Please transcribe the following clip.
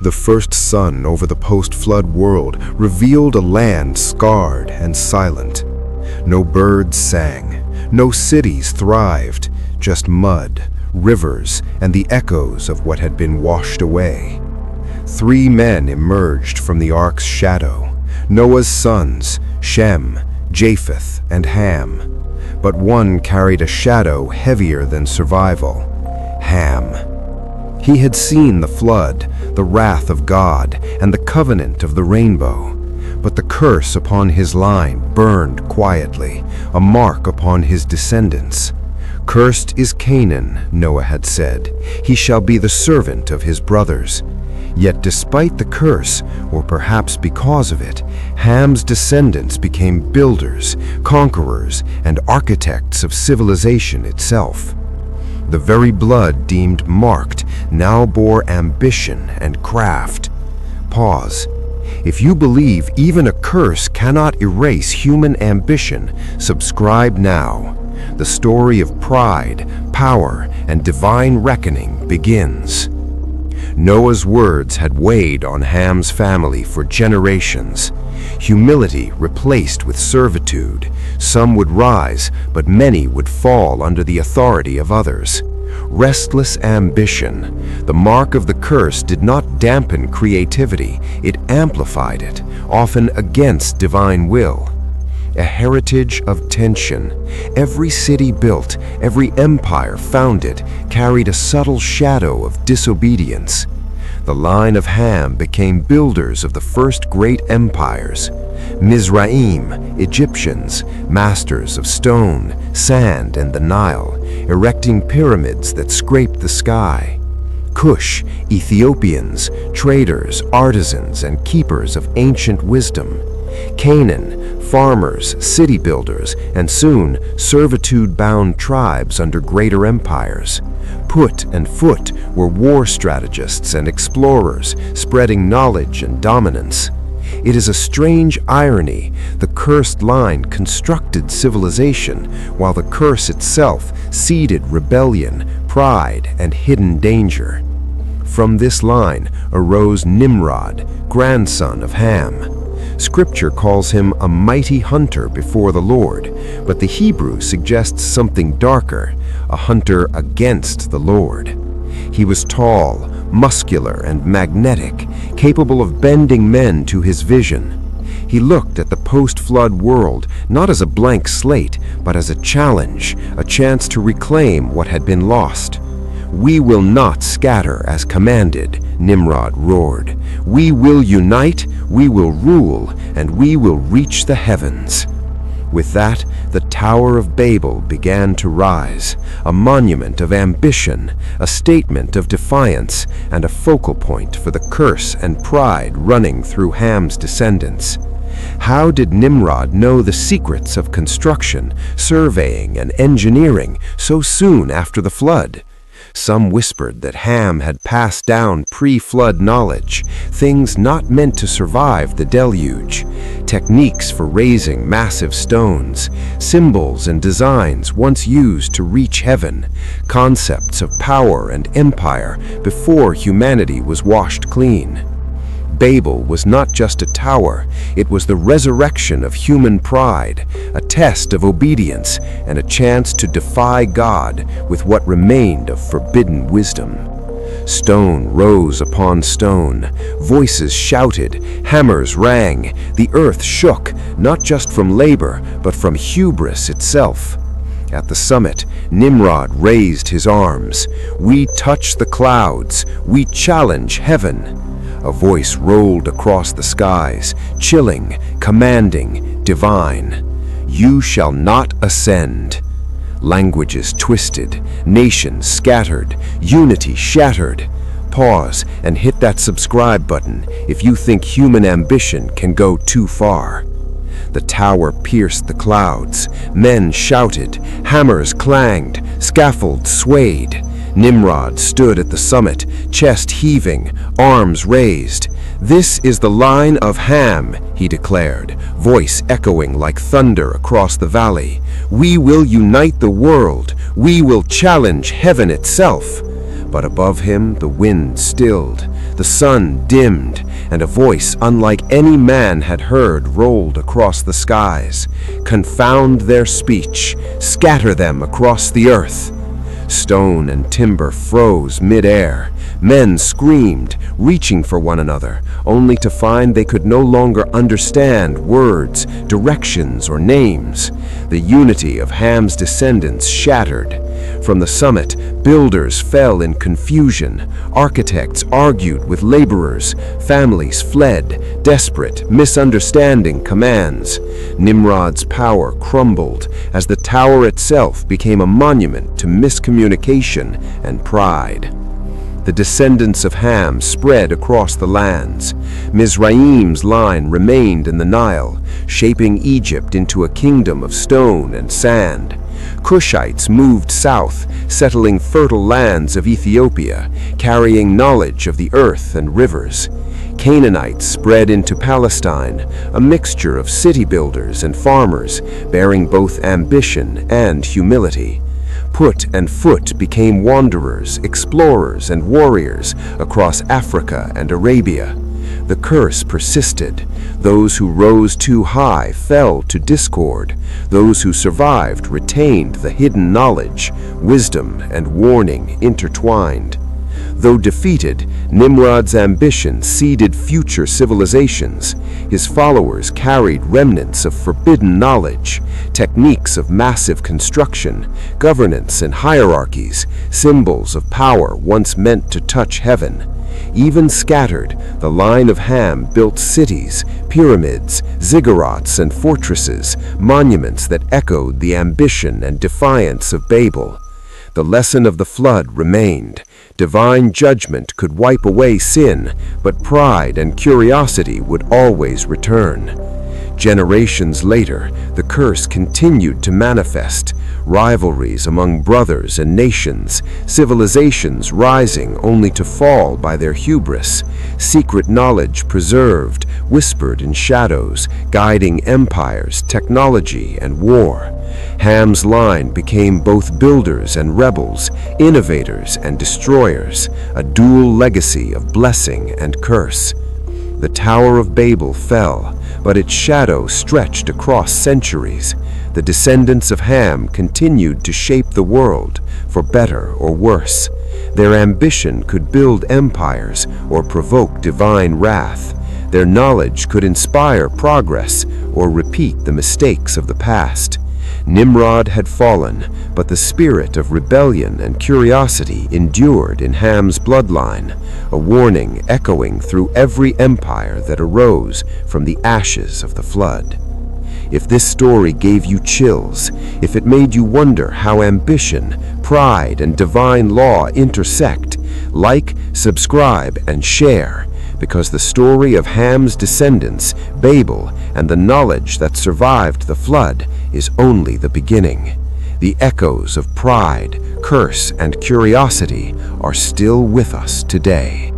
The first sun over the post-flood world revealed a land scarred and silent. No birds sang, no cities thrived, just mud, rivers, and the echoes of what had been washed away. 3 men emerged from the ark's shadow, Noah's sons, Shem, Japheth, and Ham. But one carried a shadow heavier than survival: Ham. He had seen the flood, the wrath of God, and the covenant of the rainbow. But the curse upon his line burned quietly, a mark upon his descendants. "Cursed is Canaan," Noah had said. "He shall be the servant of his brothers." Yet despite the curse, or perhaps because of it, Ham's descendants became builders, conquerors, and architects of civilization itself. The very blood deemed marked now bore ambition and craft. Pause. If you believe even a curse cannot erase human ambition, subscribe now. The story of pride, power, and divine reckoning begins. Noah's words had weighed on Ham's family for generations. Humility replaced with servitude. Some would rise, but many would fall under the authority of others. Restless ambition. The mark of the curse did not dampen creativity, it amplified it, often against divine will. A heritage of tension. Every city built, every empire founded, carried a subtle shadow of disobedience. The line of Ham became builders of the first great empires. Mizraim, Egyptians, masters of stone, sand, and the Nile, erecting pyramids that scraped the sky. Cush, Ethiopians, traders, artisans, and keepers of ancient wisdom. Canaan, farmers, city builders, and soon servitude-bound tribes under greater empires. Put and Phut were war strategists and explorers, spreading knowledge and dominance. It is a strange irony. The cursed line constructed civilization, while the curse itself seeded rebellion, pride, and hidden danger. From this line arose Nimrod, grandson of Ham. Scripture calls him a mighty hunter before the Lord, but the Hebrew suggests something darker, a hunter against the Lord. He was tall, muscular, and magnetic, capable of bending men to his vision. He looked at the post-flood world not as a blank slate, but as a challenge, a chance to reclaim what had been lost. "We will not scatter as commanded," Nimrod roared. "We will unite, we will rule, and we will reach the heavens." With that, the Tower of Babel began to rise, a monument of ambition, a statement of defiance, and a focal point for the curse and pride running through Ham's descendants. How did Nimrod know the secrets of construction, surveying, and engineering so soon after the flood? Some whispered that Ham had passed down pre-flood knowledge, things not meant to survive the deluge, techniques for raising massive stones, symbols and designs once used to reach heaven, concepts of power and empire before humanity was washed clean. Babel was not just a tower, it was the resurrection of human pride, a test of obedience, and a chance to defy God with what remained of forbidden wisdom. Stone rose upon stone, voices shouted, hammers rang, the earth shook, not just from labor, but from hubris itself. At the summit, Nimrod raised his arms. "We touch the clouds, we challenge heaven." A voice rolled across the skies, chilling, commanding, divine. "You shall not ascend." Languages twisted, nations scattered, unity shattered. Pause and hit that subscribe button if you think human ambition can go too far. The tower pierced the clouds. Men shouted, hammers clanged, scaffolds swayed. Nimrod stood at the summit, chest heaving, arms raised. "This is the line of Ham," he declared, voice echoing like thunder across the valley. "We will unite the world. We will challenge heaven itself." But above him the wind stilled. The sun dimmed, and a voice unlike any man had heard rolled across the skies. "Confound their speech, scatter them across the earth." Stone and timber froze mid-air. Men screamed, reaching for one another, only to find they could no longer understand words, directions, or names. The unity of Ham's descendants shattered. From the summit, builders fell in confusion. Architects argued with laborers. Families fled, desperate, misunderstanding commands. Nimrod's power crumbled as the tower itself became a monument to miscommunication and pride. The descendants of Ham spread across the lands. Mizraim's line remained in the Nile, shaping Egypt into a kingdom of stone and sand. Cushites moved south, settling fertile lands of Ethiopia, carrying knowledge of the earth and rivers. Canaanites spread into Palestine, a mixture of city builders and farmers, bearing both ambition and humility. Put and Foot became wanderers, explorers, and warriors across Africa and Arabia. The curse persisted. Those who rose too high fell to discord. Those who survived retained the hidden knowledge, wisdom, and warning intertwined. Though defeated, Nimrod's ambition seeded future civilizations. His followers carried remnants of forbidden knowledge, techniques of massive construction, governance and hierarchies, symbols of power once meant to touch heaven. Even scattered, the line of Ham built cities, pyramids, ziggurats, and fortresses, monuments that echoed the ambition and defiance of Babel. The lesson of the flood remained. Divine judgment could wipe away sin, but pride and curiosity would always return. Generations later, the curse continued to manifest. Rivalries among brothers and nations, civilizations rising only to fall by their hubris, secret knowledge preserved, whispered in shadows, guiding empires, technology, and war. Ham's line became both builders and rebels, innovators and destroyers, a dual legacy of blessing and curse. The Tower of Babel fell, but its shadow stretched across centuries. The descendants of Ham continued to shape the world, for better or worse. Their ambition could build empires or provoke divine wrath. Their knowledge could inspire progress or repeat the mistakes of the past. Nimrod had fallen, but the spirit of rebellion and curiosity endured in Ham's bloodline, a warning echoing through every empire that arose from the ashes of the flood. If this story gave you chills, if it made you wonder how ambition, pride, and divine law intersect, like, subscribe, and share, because the story of Ham's descendants, Babel, and the knowledge that survived the flood is only the beginning. The echoes of pride, curse, and curiosity are still with us today.